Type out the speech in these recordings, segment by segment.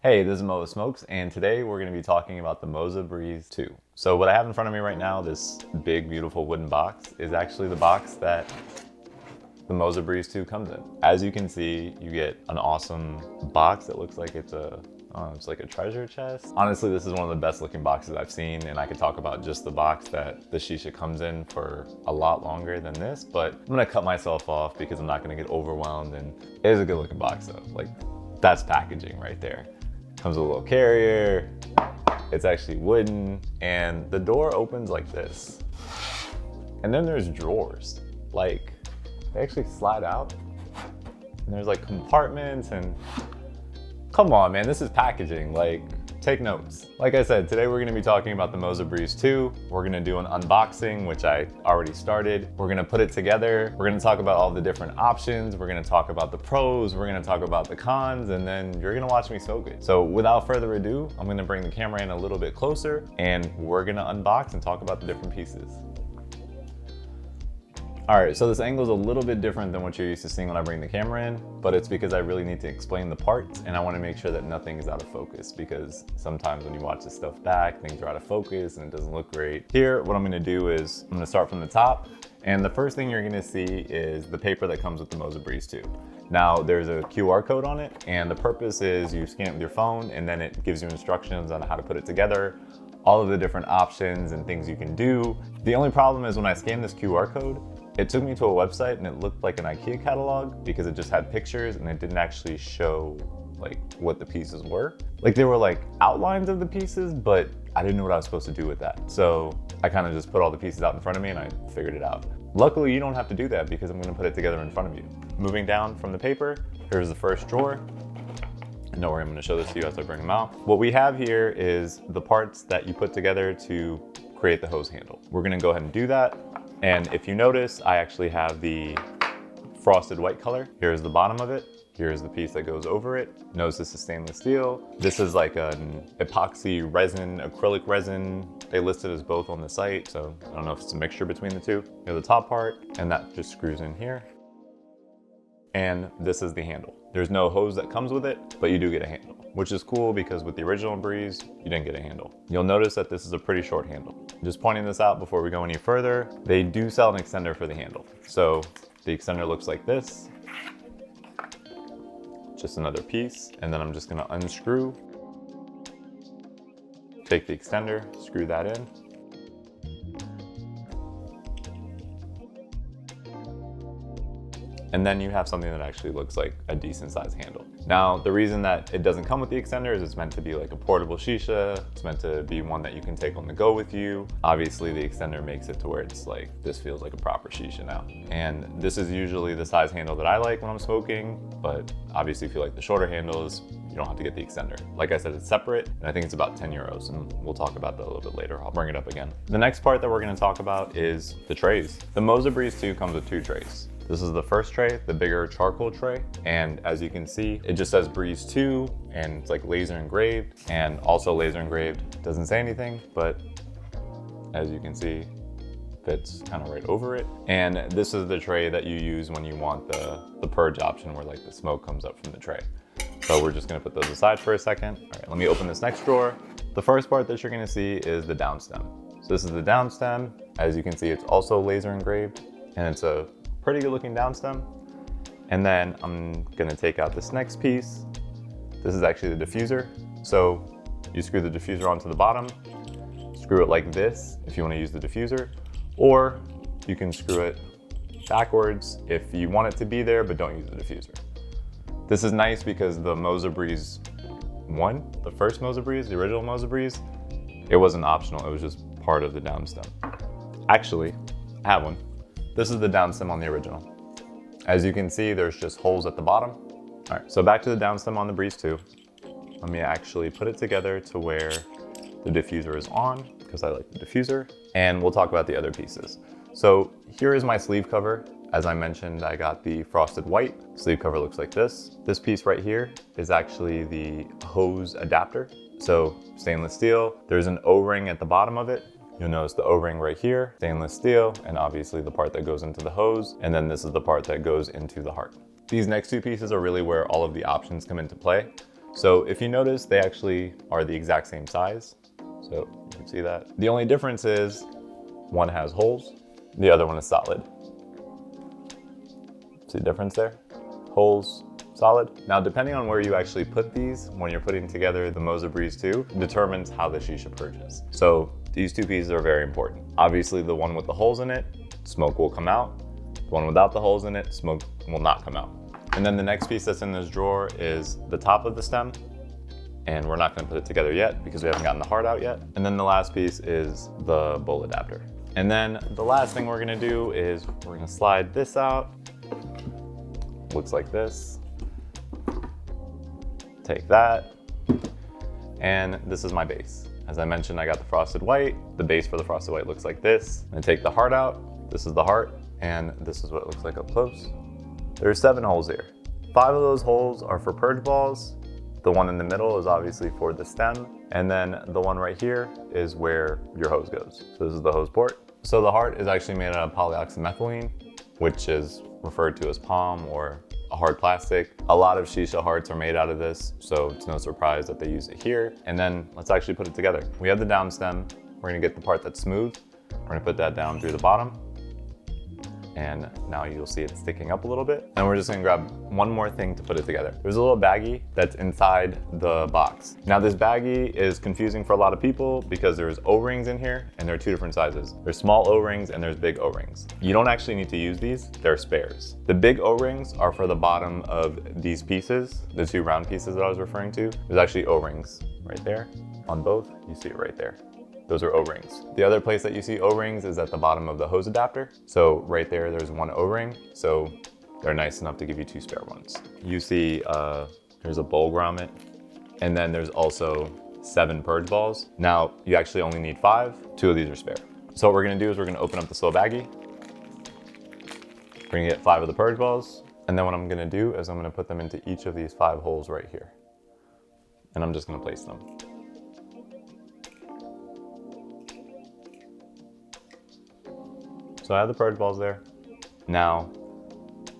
Hey, this is Moa Smokes, and today we're going to be talking about the Moze Breeze 2. So what I have in front of me right now, this big, beautiful wooden box, is actually the box that the Moze Breeze 2 comes in. As you can see, you get an awesome box that looks like it's like a treasure chest. Honestly, this is one of the best looking boxes I've seen, and I could talk about just the box that the Shisha comes in for a lot longer than this, but I'm gonna cut myself off because I'm not gonna get overwhelmed, and it is a good looking box though. Like, that's packaging right there. Comes with a little carrier, it's actually wooden, and the door opens like this. And then there's drawers. Like, they actually slide out, and there's like compartments, and come on, man, this is packaging. Like, take notes. Like I said, today we're gonna be talking about the Moze Breeze 2. We're gonna do an unboxing, which I already started. We're gonna put it together. We're gonna talk about all the different options. We're gonna talk about the pros. We're gonna talk about the cons, and then you're gonna watch me smoke it. So without further ado, I'm gonna bring the camera in a little bit closer, and we're gonna unbox and talk about the different pieces. All right, so this angle is a little bit different than what you're used to seeing when I bring the camera in, but it's because I really need to explain the parts, and I want to make sure that nothing is out of focus, because sometimes when you watch this stuff back, things are out of focus and it doesn't look great. Here, what I'm going to do is I'm going to start from the top, and the first thing you're going to see is the paper that comes with the Moze Breeze 2. Now, there's a QR code on it, and the purpose is you scan it with your phone, and then it gives you instructions on how to put it together, all of the different options and things you can do. The only problem is when I scan this QR code, it took me to a website and it looked like an IKEA catalog because it just had pictures and it didn't actually show like what the pieces were. Like, they were like outlines of the pieces, but I didn't know what I was supposed to do with that. So I kind of just put all the pieces out in front of me and I figured it out. Luckily, you don't have to do that because I'm gonna put it together in front of you. Moving down from the paper, here's the first drawer. And don't worry, I'm gonna show this to you as I bring them out. What we have here is the parts that you put together to create the hose handle. We're gonna go ahead and do that. And if you notice, I actually have the frosted white color. Here's the bottom of it. Here's the piece that goes over it. Notice this is stainless steel. This is like an epoxy resin, acrylic resin. They listed as both on the site, so I don't know if it's a mixture between the two. Here's the top part, and that just screws in here. And this is the handle. There's no hose that comes with it, but you do get a handle, which is cool because with the original Breeze, you didn't get a handle. You'll notice that this is a pretty short handle. Just pointing this out before we go any further, they do sell an extender for the handle. So the extender looks like this. Just another piece, and then I'm just gonna unscrew, take the extender, screw that in. And then you have something that actually looks like a decent sized handle. Now, the reason that it doesn't come with the extender is it's meant to be like a portable Shisha. It's meant to be one that you can take on the go with you. Obviously, the extender makes it to where it's like, this feels like a proper Shisha now. And this is usually the size handle that I like when I'm smoking, but obviously if you like the shorter handles, you don't have to get the extender. Like I said, it's separate, and I think it's about 10 euros, and we'll talk about that a little bit later. I'll bring it up again. The next part that we're gonna talk about is the trays. The Moze Breeze 2 comes with 2 trays. This is the first tray, the bigger charcoal tray. And as you can see, it just says Breeze 2 and it's like laser engraved, and also laser engraved. Doesn't say anything, but as you can see, fits kind of right over it. And this is the tray that you use when you want the purge option where like the smoke comes up from the tray. So we're just gonna put those aside for a second. All right, let me open this next drawer. The first part that you're gonna see is the down stem. So this is the down stem. As you can see, it's also laser engraved, and it's a pretty good looking down stem. And then I'm gonna take out this next piece. This is actually the diffuser. So you screw the diffuser onto the bottom, screw it like this if you wanna use the diffuser, or you can screw it backwards if you want it to be there but don't use the diffuser. This is nice because the Moze Breeze 1, the first Moze Breeze, the original Moze Breeze, it wasn't optional, it was just part of the down stem. Actually, I have one. This is the down stem on the original. As you can see, there's just holes at the bottom. All right, so back to the down stem on the Breeze 2. Let me actually put it together to where the diffuser is on, because I like the diffuser, and we'll talk about the other pieces. So here is my sleeve cover. As I mentioned, I got the frosted white. Sleeve cover looks like this. This piece right here is actually the hose adapter. So stainless steel, there's an O-ring at the bottom of it. You'll notice the O-ring right here, stainless steel, and obviously the part that goes into the hose, and then this is the part that goes into the heart. These next two pieces are really where all of the options come into play. So if you notice, they actually are the exact same size. So you can see that. The only difference is one has holes, the other one is solid. See the difference there? Holes, solid. Now, depending on where you actually put these, when you're putting together the Moze Breeze 2, determines how the Shisha purges. So these two pieces are very important. Obviously, the one with the holes in it, smoke will come out. The one without the holes in it, smoke will not come out. And then the next piece that's in this drawer is the top of the stem. And we're not gonna put it together yet because we haven't gotten the heart out yet. And then the last piece is the bowl adapter. And then the last thing we're gonna do is we're gonna slide this out. Looks like this. Take that. And this is my base. As I mentioned, I got the frosted white. The base for the frosted white looks like this. And take the heart out. This is the heart. And this is what it looks like up close. There's 7 holes here. 5 of those holes are for purge balls. The one in the middle is obviously for the stem. And then the one right here is where your hose goes. So this is the hose port. So the heart is actually made out of polyoxymethylene, which is referred to as POM or a hard plastic. A lot of Shisha hearts are made out of this, so it's no surprise that they use it here. And then let's actually put it together. We have the down stem. We're gonna get the part that's smooth. We're gonna put that down through the bottom. And now you'll see it sticking up a little bit. And we're just gonna grab one more thing to put it together. There's a little baggie that's inside the box. Now this baggie is confusing for a lot of people because there's O-rings in here and there are 2 different sizes. There's small O-rings and there's big O-rings. You don't actually need to use these, they're spares. The big O-rings are for the bottom of these pieces, the 2 round pieces that I was referring to. There's actually O-rings right there on both, you see it right there. Those are O-rings. The other place that you see O-rings is at the bottom of the hose adapter. So right there, there's 1 O-ring. So they're nice enough to give you 2 spare ones. You see there's a bowl grommet, and then there's also 7 purge balls. Now, you actually only need 5. 2 of these are spare. So what we're gonna do is we're gonna open up this little baggie. We're gonna get 5 of the purge balls. And then what I'm gonna do is I'm gonna put them into each of these 5 holes right here. And I'm just gonna place them. So I have the purge balls there. Now,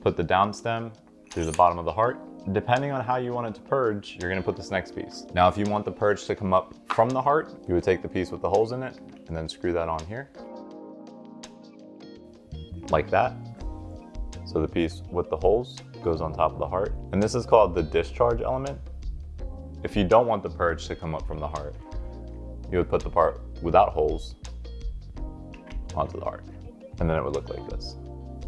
put the down stem through the bottom of the heart. Depending on how you want it to purge, you're gonna put this next piece. Now, if you want the purge to come up from the heart, you would take the piece with the holes in it and then screw that on here. Like that. So the piece with the holes goes on top of the heart. And this is called the discharge element. If you don't want the purge to come up from the heart, you would put the part without holes onto the heart. And then it would look like this.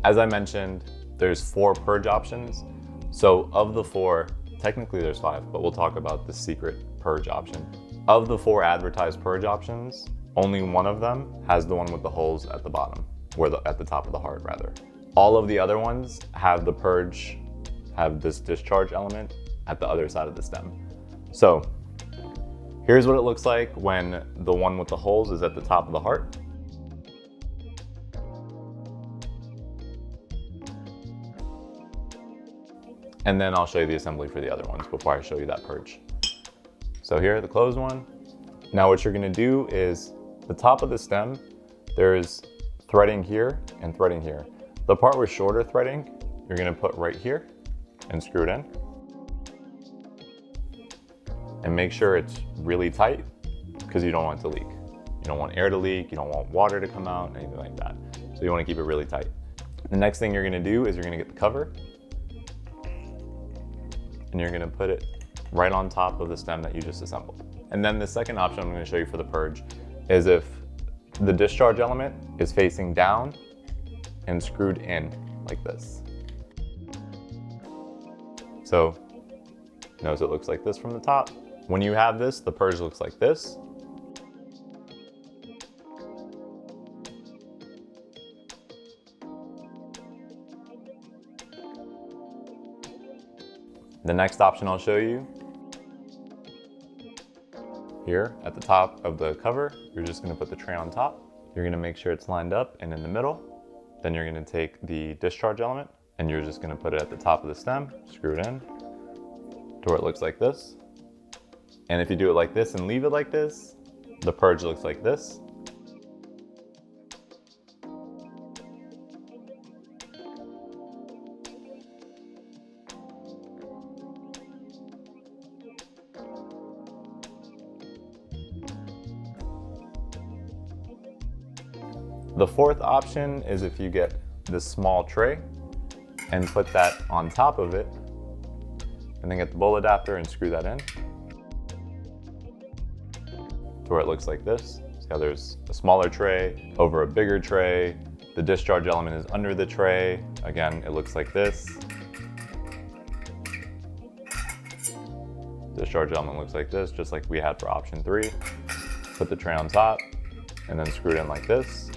As I mentioned, there's 4 purge options. So of the 4, technically there's 5, but we'll talk about the secret purge option. Of the 4 advertised purge options, only one of them has the one with the holes at the bottom, or at the top of the heart rather. All of the other ones have the purge, have this discharge element at the other side of the stem. So here's what it looks like when the one with the holes is at the top of the heart. And then I'll show you the assembly for the other ones before I show you that purge. So here, the closed one. Now what you're gonna do is the top of the stem, there's threading here and threading here. The part with shorter threading, you're gonna put right here and screw it in. And make sure it's really tight because you don't want it to leak. You don't want air to leak, you don't want water to come out, anything like that. So you wanna keep it really tight. The next thing you're gonna do is you're gonna get the cover and you're gonna put it right on top of the stem that you just assembled. And then the second option I'm gonna show you for the purge is if the discharge element is facing down and screwed in like this. So notice it looks like this from the top. When you have this, the purge looks like this. The next option I'll show you, here at the top of the cover, you're just gonna put the tray on top. You're gonna make sure it's lined up and in the middle. Then you're gonna take the discharge element and you're just gonna put it at the top of the stem, screw it in to where it looks like this. And if you do it like this and leave it like this, the purge looks like this. The fourth option is if you get this small tray and put that on top of it, and then get the bowl adapter and screw that in to where it looks like this. See how there's a smaller tray over a bigger tray. The discharge element is under the tray. Again, it looks like this. Discharge element looks like this, just like we had for option 3. Put the tray on top and then screw it in like this.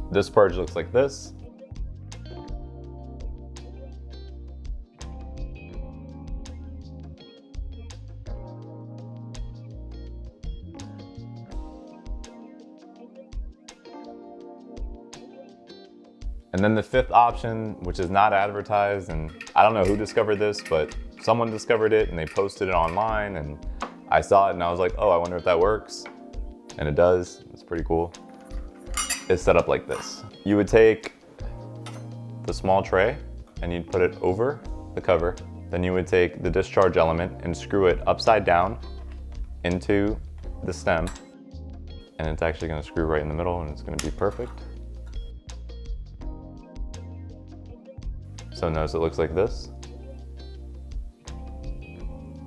This Purge looks like this. And then the fifth option, which is not advertised, and I don't know who discovered this, but someone discovered it and they posted it online, and I saw it and I was like, oh, I wonder if that works. And it does, it's pretty cool. It's set up like this. You would take the small tray and you'd put it over the cover. Then you would take the discharge element and screw it upside down into the stem. And it's actually gonna screw right in the middle and it's gonna be perfect. So notice it looks like this.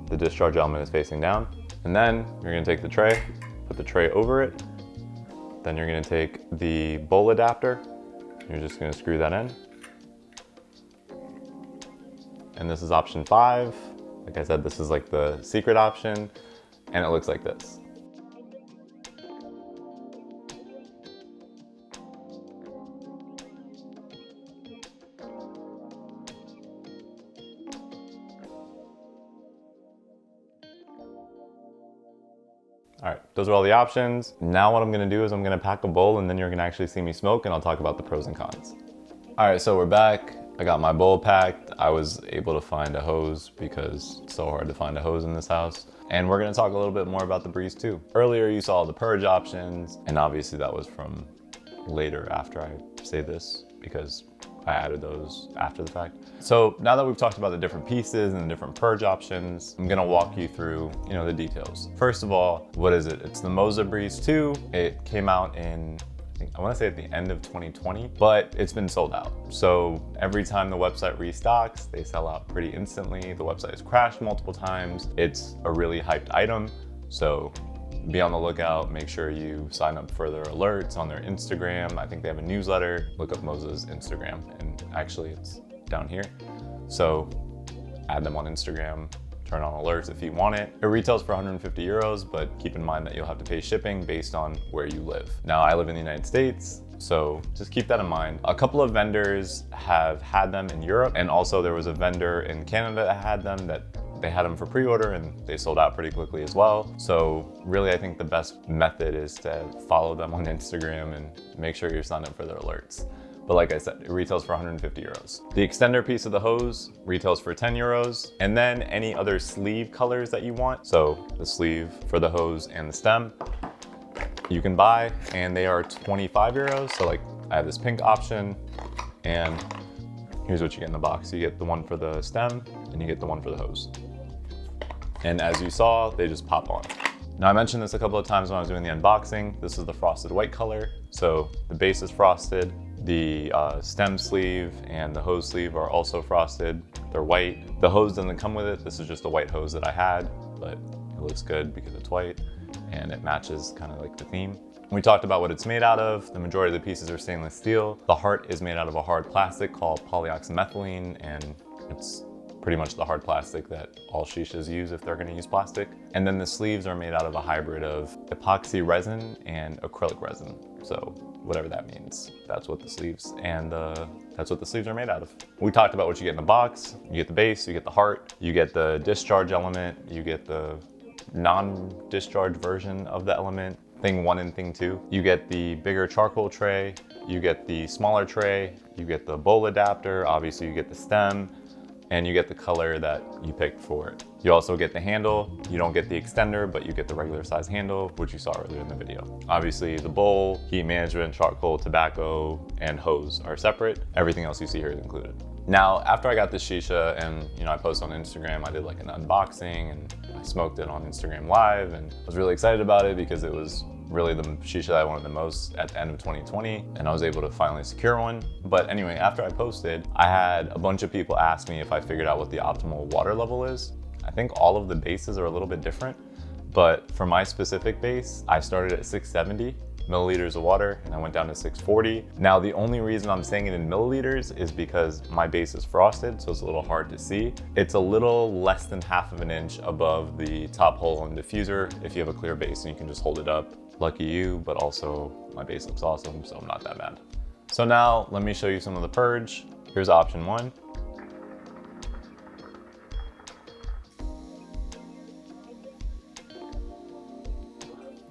The discharge element is facing down. And then you're gonna take the tray, put the tray over it. Then you're gonna take the bowl adapter. You're just gonna screw that in. And this is option 5. Like I said, this is like the secret option, and it looks like this. All right, those are all the options. Now what I'm gonna do is I'm gonna pack a bowl and then you're gonna actually see me smoke and I'll talk about the pros and cons. All right, so we're back. I got my bowl packed. I was able to find a hose because it's so hard to find a hose in this house. And we're gonna talk a little bit more about the Breeze too. Earlier you saw the Purge options, and obviously that was from later after I say this because I added those after the fact. So now that we've talked about the different pieces and the different Purge options, I'm gonna walk you through, the details. First of all, what is it? It's the Moze Breeze 2. It came out in, I wanna say at the end of 2020, but it's been sold out. So every time the website restocks, they sell out pretty instantly. The website has crashed multiple times. It's a really hyped item. So be on the lookout, make sure you sign up for their alerts on their Instagram. I think they have a newsletter. Look up Moze's Instagram, and actually it's down here. So add them on Instagram, turn on alerts if you want it. It retails for 150 euros, but keep in mind that you'll have to pay shipping based on where you live. Now I live in the United States, so just keep that in mind. A couple of vendors have had them in Europe, and also there was a vendor in Canada that had them they had them for pre-order and they sold out pretty quickly as well. So really, I think the best method is to follow them on Instagram and make sure you're signed up for their alerts. But like I said, it retails for 150 euros. The extender piece of the hose retails for 10 euros. And then any other sleeve colors that you want, so the sleeve for the hose and the stem, you can buy, and they are 25 euros. So like I have this pink option, and here's what you get in the box. You get the one for the stem and you get the one for the hose. And as you saw, they just pop on. Now I mentioned this a couple of times when I was doing the unboxing. This is the frosted white color. So the base is frosted. The stem sleeve and the hose sleeve are also frosted. They're white. The hose doesn't come with it. This is just a white hose that I had, but it looks good because it's white and it matches kind of like the theme. We talked about what it's made out of. The majority of the pieces are stainless steel. The heart is made out of a hard plastic called polyoxymethylene, and it's pretty much the hard plastic that all shishas use if they're gonna use plastic. And then the sleeves are made out of a hybrid of epoxy resin and acrylic resin. So whatever that means, that's what the sleeves are made out of. We talked about what you get in the box. You get the base, you get the heart, you get the discharge element, you get the non-discharge version of the element, thing 1 and thing 2. You get the bigger charcoal tray, you get the smaller tray, you get the bowl adapter, obviously you get the stem, and you get the color that you picked for it. You also get the handle. You don't get the extender, but you get the regular size handle, which you saw earlier in the video. Obviously the bowl, heat management, charcoal, tobacco, and hose are separate. Everything else you see here is included. Now, after I got the shisha and I posted on Instagram, I did like an unboxing and I smoked it on Instagram Live, and I was really excited about it because it was really the Shisha that I wanted the most at the end of 2020, and I was able to finally secure one. But anyway, after I posted, I had a bunch of people ask me if I figured out what the optimal water level is. I think all of the bases are a little bit different, but for my specific base, I started at 670 milliliters of water and I went down to 640. Now, the only reason I'm saying it in milliliters is because my base is frosted, so it's a little hard to see. It's a little less than half of an inch above the top hole in the diffuser if you have a clear base and you can just hold it up. Lucky you, but also my base looks awesome, so I'm not that mad. So now let me show you some of the Purge. Here's option 1.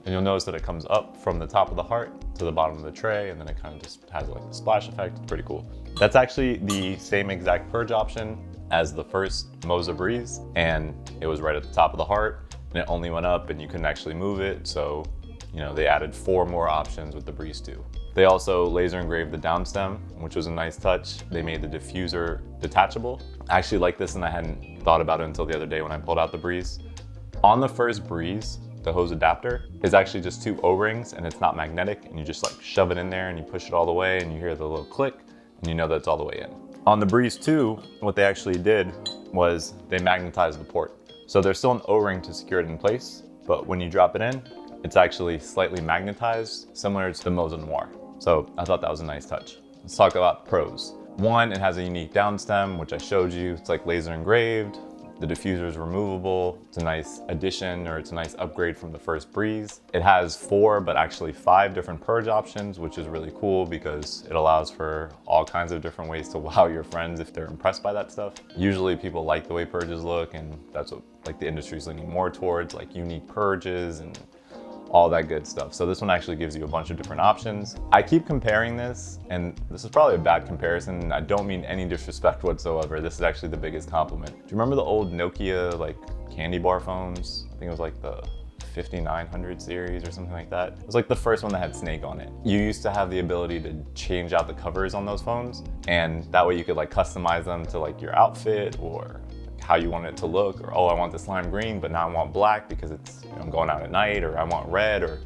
And you'll notice that it comes up from the top of the heart to the bottom of the tray, and then it kind of just has like the splash effect. It's pretty cool. That's actually the same exact Purge option as the first Moze Breeze, and it was right at the top of the heart, and it only went up and you couldn't actually move it. So, you know, they added 4 more options with the Breeze 2. They also laser engraved the downstem, which was a nice touch. They made the diffuser detachable. I actually like this and I hadn't thought about it until the other day when I pulled out the Breeze. On the first Breeze, the hose adapter is actually just 2 O-rings and it's not magnetic, and you just like shove it in there and you push it all the way and you hear the little click and you know that it's all the way in. On the Breeze 2, what they actually did was they magnetized the port. So there's still an O-ring to secure it in place, but when you drop it in, it's actually slightly magnetized, similar to the Moze Noir. So I thought that was a nice touch. Let's talk about the pros. 1, it has a unique downstem, which I showed you. It's like laser engraved. The diffuser is removable. It's a nice addition, or it's a nice upgrade from the first Breeze. It has 4, but actually 5 different Purge options, which is really cool because it allows for all kinds of different ways to wow your friends if they're impressed by that stuff. Usually people like the way Purges look, and that's what like the industry's leaning more towards, like unique Purges and all that good stuff. So this one actually gives you a bunch of different options. I keep comparing this, and this is probably a bad comparison. I don't mean any disrespect whatsoever. This is actually the biggest compliment. Do you remember the old Nokia like candy bar phones? I think it was like the 5900 series or something like that. It was like the first one that had Snake on it. You used to have the ability to change out the covers on those phones, and that way you could like customize them to like your outfit or how you want it to look, or oh, I want this lime green, but now I want black because it's, you know, I'm going out at night, or I want red, or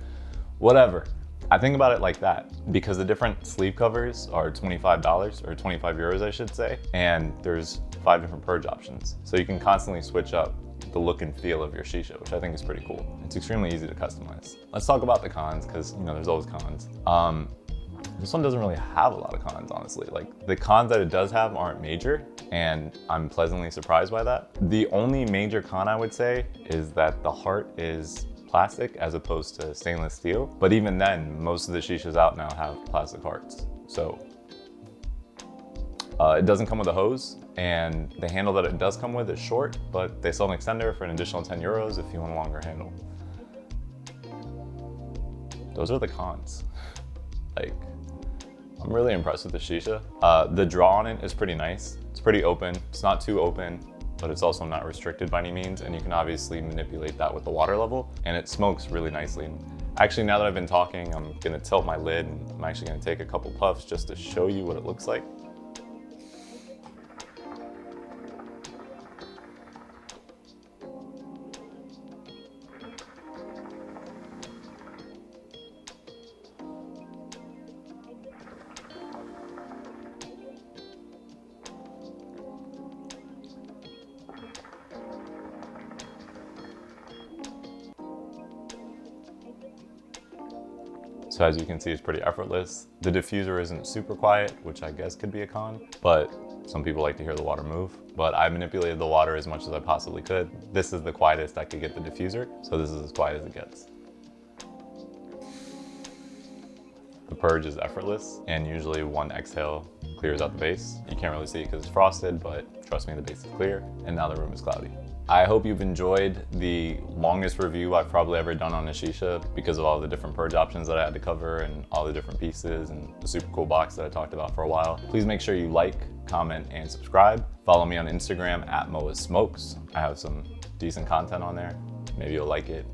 whatever. I think about it like that because the different sleeve covers are $25 or 25 euros, I should say, and there's 5 different Purge options. So you can constantly switch up the look and feel of your Shisha, which I think is pretty cool. It's extremely easy to customize. Let's talk about the cons, because you know there's always cons. This one doesn't really have a lot of cons, honestly. Like the cons that it does have aren't major, and I'm pleasantly surprised by that. The only major con I would say is that the heart is plastic as opposed to stainless steel. But even then, most of the Shishas out now have plastic hearts. So it doesn't come with a hose, and the handle that it does come with is short, but they sell an extender for an additional 10 euros if you want a longer handle. Those are the cons. Like, I'm really impressed with the Shisha. The draw on it is pretty nice. It's pretty open. It's not too open, but it's also not restricted by any means. And you can obviously manipulate that with the water level, and it smokes really nicely. Actually, now that I've been talking, I'm gonna tilt my lid, and I'm actually gonna take a couple puffs just to show you what it looks like. So as you can see, it's pretty effortless. The diffuser isn't super quiet, which I guess could be a con, but some people like to hear the water move. But I manipulated the water as much as I possibly could. This is the quietest I could get the diffuser, so this is as quiet as it gets. The Purge is effortless, and usually one exhale clears out the base. You can't really see it because it's frosted, but trust me, the base is clear, and now the room is cloudy. I hope you've enjoyed the longest review I've probably ever done on a Shisha because of all the different Purge options that I had to cover and all the different pieces and the super cool box that I talked about for a while. Please make sure you like, comment, and subscribe. Follow me on Instagram at Moa Smokes. I have some decent content on there. Maybe you'll like it.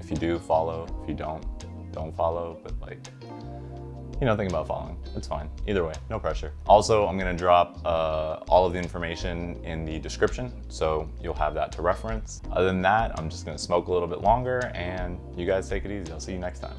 If you do, follow. If you don't follow, but like, you know, think about following. It's fine. Either way, no pressure. Also, I'm gonna drop all of the information in the description, so you'll have that to reference. Other than that, I'm just gonna smoke a little bit longer, and you guys take it easy. I'll see you next time.